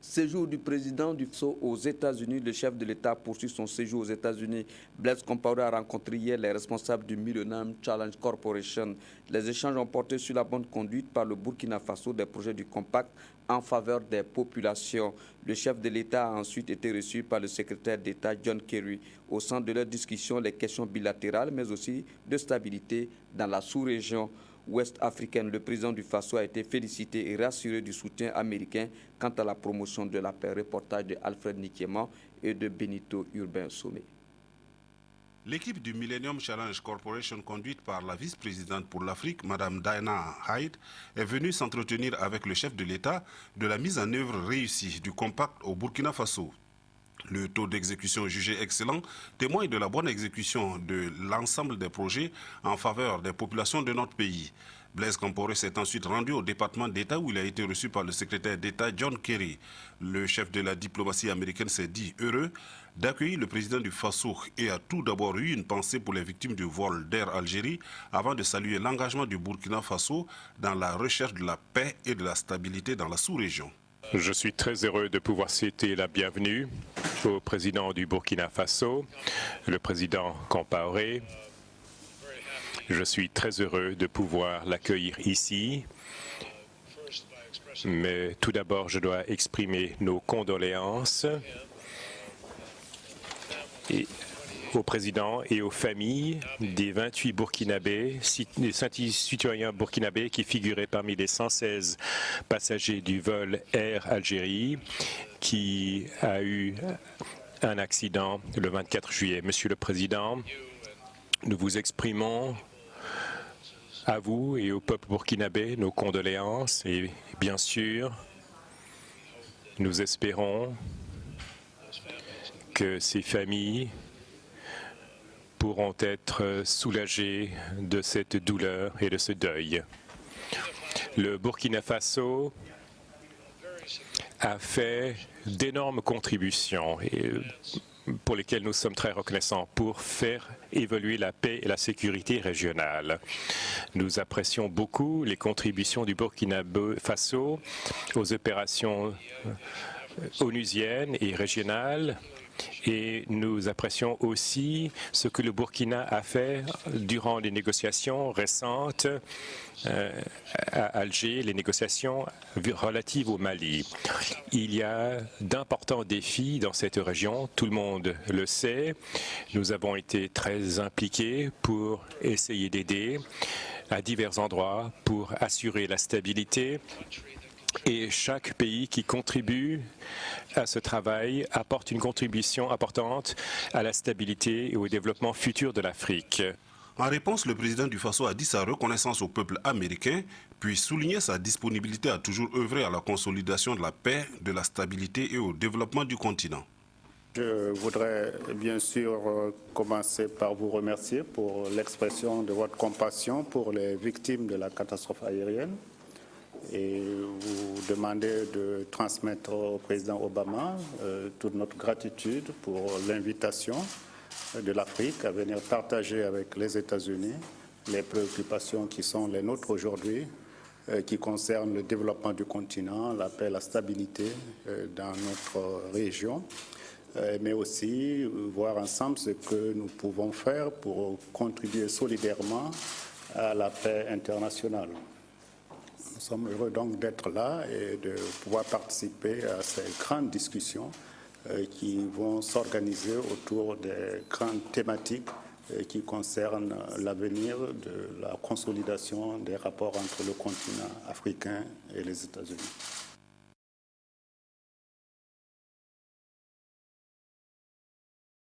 Séjour du président du Faso aux États-Unis. Le chef de l'État poursuit son séjour aux États-Unis. Blaise Compaoré a rencontré hier les responsables du Millennium Challenge Corporation. Les échanges ont porté sur la bonne conduite par le Burkina Faso des projets du Compact en faveur des populations. Le chef de l'État a ensuite été reçu par le secrétaire d'État John Kerry. Au centre de leur discussion, les questions bilatérales, mais aussi de stabilité dans la sous-région ouest africaine. Le président du Faso a été félicité et rassuré du soutien américain quant à la promotion de la paix. Reportage de Alfred Nikiema et de Benito Urbain Sommet. L'équipe du Millennium Challenge Corporation, conduite par la vice-présidente pour l'Afrique, Mme Diana Hyde, est venue s'entretenir avec le chef de l'État de la mise en œuvre réussie du compact au Burkina Faso. Le taux d'exécution jugé excellent témoigne de la bonne exécution de l'ensemble des projets en faveur des populations de notre pays. Blaise Compaoré s'est ensuite rendu au département d'État où il a été reçu par le secrétaire d'État John Kerry. Le chef de la diplomatie américaine s'est dit heureux d'accueillir le président du Faso et a tout d'abord eu une pensée pour les victimes du vol d'Air Algérie avant de saluer l'engagement du Burkina Faso dans la recherche de la paix et de la stabilité dans la sous-région. Je suis très heureux de pouvoir souhaiter la bienvenue au président du Burkina Faso, le président Compaoré. Je suis très heureux de pouvoir l'accueillir ici. Mais tout d'abord, je dois exprimer nos condoléances au président et aux familles des 28 Burkinabés, des citoyens burkinabés qui figuraient parmi les 116 passagers du vol Air Algérie qui a eu un accident le 24 juillet. Monsieur le Président, nous vous exprimons à vous et au peuple burkinabé nos condoléances et bien sûr, nous espérons que ces familles pourront être soulagées de cette douleur et de ce deuil. Le Burkina Faso a fait d'énormes contributions pour lesquelles nous sommes très reconnaissants pour faire évoluer la paix et la sécurité régionale. Nous apprécions beaucoup les contributions du Burkina Faso aux opérations onusiennes et régionales. Et nous apprécions aussi ce que le Burkina a fait durant les négociations récentes à Alger, les négociations relatives au Mali. Il y a d'importants défis dans cette région, tout le monde le sait. Nous avons été très impliqués pour essayer d'aider à divers endroits pour assurer la stabilité. Et chaque pays qui contribue à ce travail apporte une contribution importante à la stabilité et au développement futur de l'Afrique. En réponse, le président du Faso a dit sa reconnaissance au peuple américain, puis souligné sa disponibilité à toujours œuvrer à la consolidation de la paix, de la stabilité et au développement du continent. Je voudrais bien sûr commencer par vous remercier pour l'expression de votre compassion pour les victimes de la catastrophe aérienne et vous demander de transmettre au président Obama toute notre gratitude pour l'invitation de l'Afrique à venir partager avec les États-Unis les préoccupations qui sont les nôtres aujourd'hui, qui concernent le développement du continent, la paix et la stabilité dans notre région, mais aussi voir ensemble ce que nous pouvons faire pour contribuer solidairement à la paix internationale. Nous sommes heureux donc d'être là et de pouvoir participer à ces grandes discussions qui vont s'organiser autour des grandes thématiques qui concernent l'avenir de la consolidation des rapports entre le continent africain et les États-Unis.